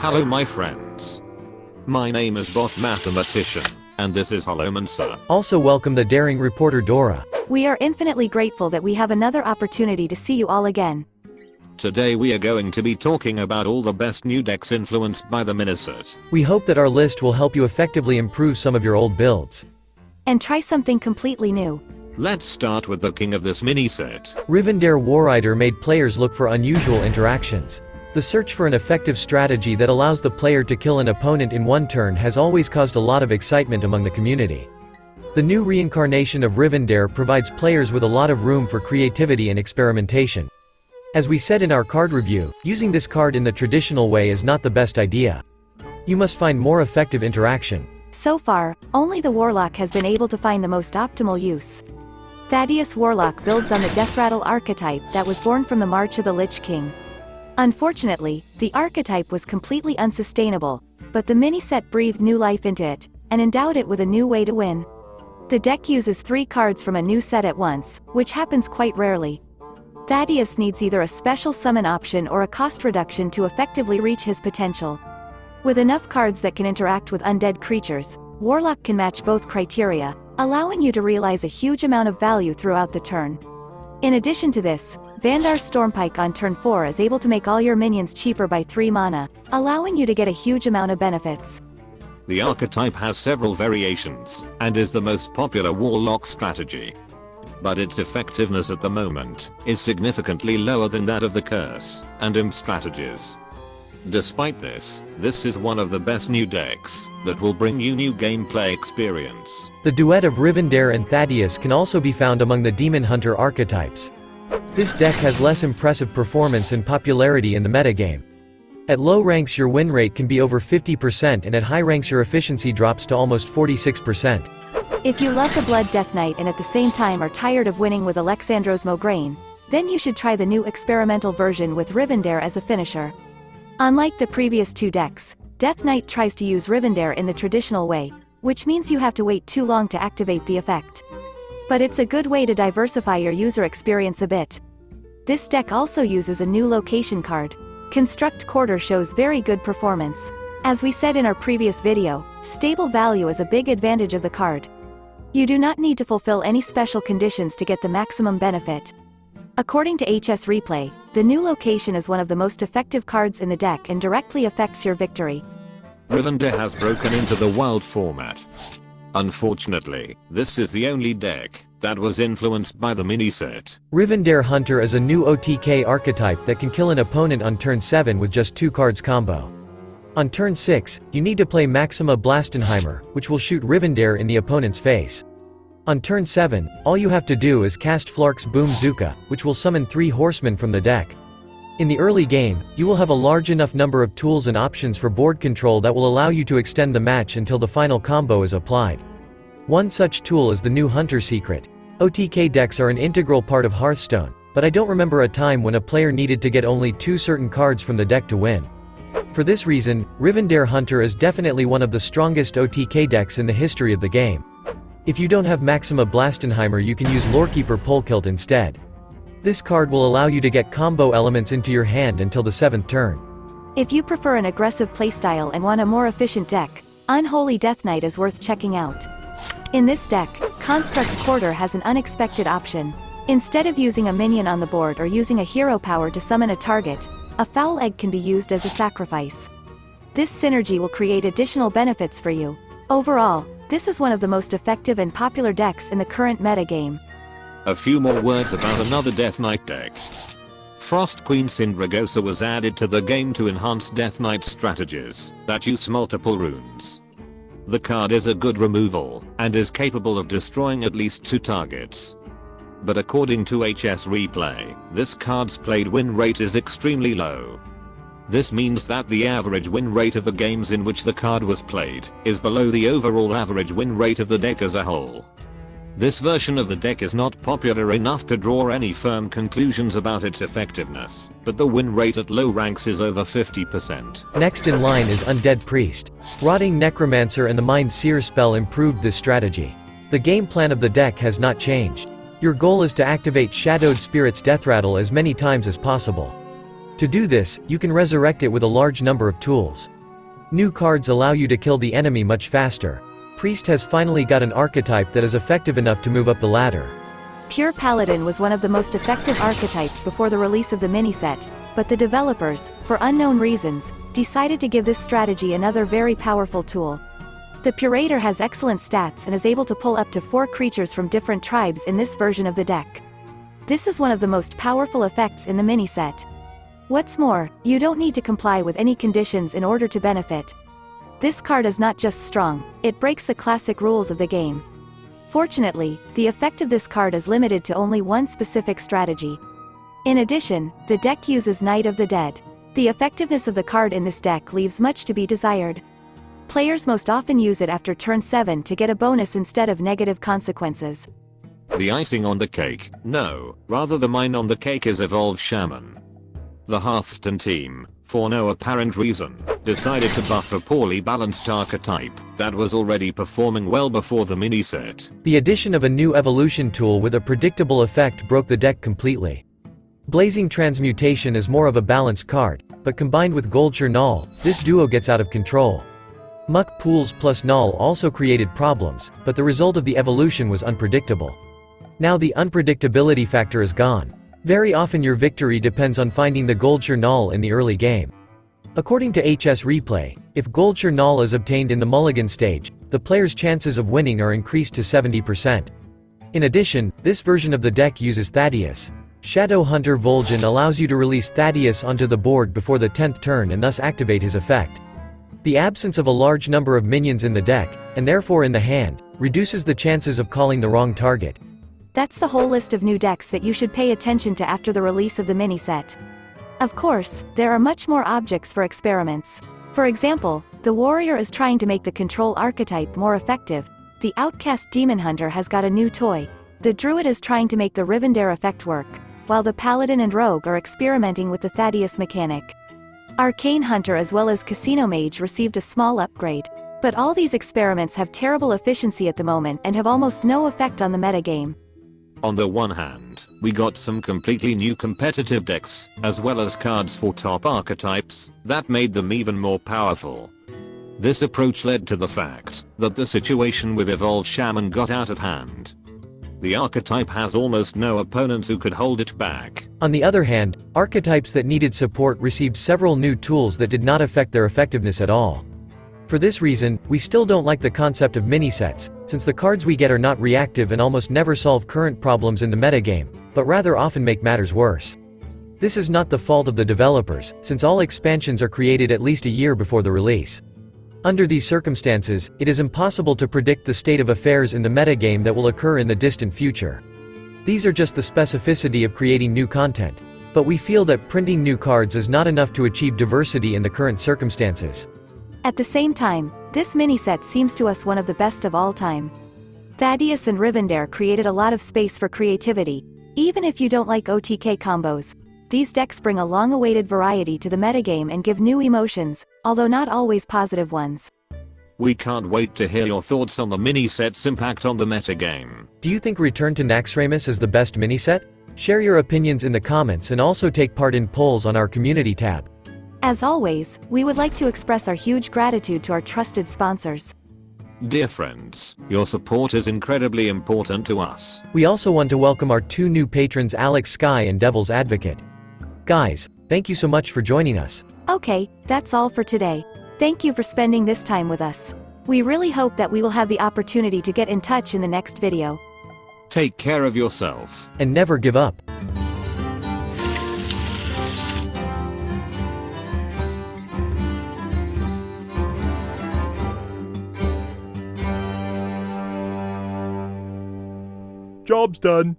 Hello my friends. My name is Bot Mathematician, and this is Holomancer. Also welcome the daring reporter Dora. We are infinitely grateful that we have another opportunity to see you all again. Today we are going to be talking about all the best new decks influenced by the miniset. We hope that our list will help you effectively improve some of your old builds. And try something completely new. Let's start with the king of this miniset. Rivendare Warlock made players look for unusual interactions. The search for an effective strategy that allows the player to kill an opponent in one turn has always caused a lot of excitement among the community. The new reincarnation of Rivendare provides players with a lot of room for creativity and experimentation. As we said in our card review, using this card in the traditional way is not the best idea. You must find more effective interaction. So far, only the Warlock has been able to find the most optimal use. Thaddeus Warlock builds on the Deathrattle archetype that was born from the March of the Lich King. Unfortunately, the archetype was completely unsustainable, but the mini-set breathed new life into it, and endowed it with a new way to win. The deck uses 3 cards from a new set at once, which happens quite rarely. Thaddeus needs either a special summon option or a cost reduction to effectively reach his potential. With enough cards that can interact with undead creatures, Warlock can match both criteria, allowing you to realize a huge amount of value throughout the turn. In addition to this, Vandar's Stormpike on turn 4 is able to make all your minions cheaper by 3 mana, allowing you to get a huge amount of benefits. The archetype has several variations, and is the most popular Warlock strategy. But its effectiveness at the moment is significantly lower than that of the Curse and Imp strategies. Despite this is one of the best new decks that will bring you new gameplay experience. The duet of Rivendare and Thaddeus can also be found among the Demon Hunter archetypes. This deck has less impressive performance and popularity in the metagame. At low ranks your win rate can be over 50% and at high ranks your efficiency drops to almost 46%. If you love the Blood Death Knight and at the same time are tired of winning with Alexandros Mograine, then you should try the new experimental version with Rivendare as a finisher. Unlike the previous 2 decks, Death Knight tries to use Rivendare in the traditional way, which means you have to wait too long to activate the effect. But it's a good way to diversify your user experience a bit. This deck also uses a new location card. Construct Quarter shows very good performance. As we said in our previous video, stable value is a big advantage of the card. You do not need to fulfill any special conditions to get the maximum benefit. According to HS Replay, the new location is one of the most effective cards in the deck and directly affects your victory. Rivendare has broken into the wild format. Unfortunately, this is the only deck that was influenced by the miniset. Rivendare Hunter is a new OTK archetype that can kill an opponent on turn 7 with just 2 cards combo. On turn 6, you need to play Maxima Blastenheimer, which will shoot Rivendare in the opponent's face. On turn 7, all you have to do is cast Flark's Boom Zuka, which will summon 3 horsemen from the deck. In the early game, you will have a large enough number of tools and options for board control that will allow you to extend the match until the final combo is applied. One such tool is the new Hunter Secret. OTK decks are an integral part of Hearthstone, but I don't remember a time when a player needed to get only 2 certain cards from the deck to win. For this reason, Rivendare Hunter is definitely one of the strongest OTK decks in the history of the game. If you don't have Maxima Blastenheimer, you can use Lorekeeper Polekilt instead. This card will allow you to get combo elements into your hand until the 7th turn. If you prefer an aggressive playstyle and want a more efficient deck, Unholy Death Knight is worth checking out. In this deck, Construct Quarter has an unexpected option. Instead of using a minion on the board or using a hero power to summon a target, a foul egg can be used as a sacrifice. This synergy will create additional benefits for you. Overall, this is one of the most effective and popular decks in the current metagame. A few more words about another Death Knight deck. Frost Queen Syndragosa was added to the game to enhance Death Knight strategies that use multiple runes. The card is a good removal, and is capable of destroying at least 2 targets. But according to HS Replay, this card's played win rate is extremely low. This means that the average win rate of the games in which the card was played is below the overall average win rate of the deck as a whole. This version of the deck is not popular enough to draw any firm conclusions about its effectiveness, but the win rate at low ranks is over 50%. Next in line is Undead Priest. Rotting Necromancer and the Mind Seer spell improved this strategy. The game plan of the deck has not changed. Your goal is to activate Shadowed Spirit's Deathrattle as many times as possible. To do this, you can resurrect it with a large number of tools. New cards allow you to kill the enemy much faster. Priest has finally got an archetype that is effective enough to move up the ladder. Pure Paladin was one of the most effective archetypes before the release of the mini-set, but the developers, for unknown reasons, decided to give this strategy another very powerful tool. The Purator has excellent stats and is able to pull up to 4 creatures from different tribes in this version of the deck. This is one of the most powerful effects in the mini-set. What's more, you don't need to comply with any conditions in order to benefit. This card is not just strong, it breaks the classic rules of the game. Fortunately, the effect of this card is limited to only one specific strategy. In addition, the deck uses Knight of the Dead. The effectiveness of the card in this deck leaves much to be desired. Players most often use it after turn 7 to get a bonus instead of negative consequences. The icing on the cake, no, rather the mine on the cake is Evolved Shaman. The Hearthstone team, for no apparent reason, decided to buff a poorly balanced archetype that was already performing well before the mini-set. The addition of a new evolution tool with a predictable effect broke the deck completely. Blazing Transmutation is more of a balanced card, but combined with Goldshire Null, this duo gets out of control. Muck Pools plus Null also created problems, but the result of the evolution was unpredictable. Now the unpredictability factor is gone. Very often your victory depends on finding the Goldshire Null in the early game. According to HS Replay, if Goldshire Null is obtained in the mulligan stage, the player's chances of winning are increased to 70%. In addition, this version of the deck uses Thaddeus. Shadow Hunter Vol'jin allows you to release Thaddeus onto the board before the 10th turn and thus activate his effect. The absence of a large number of minions in the deck, and therefore in the hand, reduces the chances of calling the wrong target. That's the whole list of new decks that you should pay attention to after the release of the mini-set. Of course, there are much more objects for experiments. For example, the Warrior is trying to make the Control archetype more effective, the Outcast Demon Hunter has got a new toy, the Druid is trying to make the Rivendare effect work, while the Paladin and Rogue are experimenting with the Thaddeus mechanic. Arcane Hunter as well as Casino Mage received a small upgrade. But all these experiments have terrible efficiency at the moment and have almost no effect on the metagame. On the one hand, we got some completely new competitive decks, as well as cards for top archetypes, that made them even more powerful. This approach led to the fact that the situation with Evolved Shaman got out of hand. The archetype has almost no opponents who could hold it back. On the other hand, archetypes that needed support received several new tools that did not affect their effectiveness at all. For this reason, we still don't like the concept of mini-sets, since the cards we get are not reactive and almost never solve current problems in the metagame, but rather often make matters worse. This is not the fault of the developers, since all expansions are created at least a year before the release. Under these circumstances, it is impossible to predict the state of affairs in the metagame that will occur in the distant future. These are just the specificity of creating new content, but we feel that printing new cards is not enough to achieve diversity in the current circumstances. At the same time, this mini-set seems to us one of the best of all time. Thaddeus and Rivendare created a lot of space for creativity. Even if you don't like OTK combos, these decks bring a long-awaited variety to the metagame and give new emotions, although not always positive ones. We can't wait to hear your thoughts on the mini-set's impact on the metagame. Do you think Return to Naxxramas is the best mini-set? Share your opinions in the comments and also take part in polls on our community tab. As always, we would like to express our huge gratitude to our trusted sponsors. Dear friends, your support is incredibly important to us. We also want to welcome our 2 new patrons, Alex Sky and Devil's Advocate. Guys, thank you so much for joining us. Okay, that's all for today. Thank you for spending this time with us. We really hope that we will have the opportunity to get in touch in the next video. Take care of yourself. And never give up. Job's done.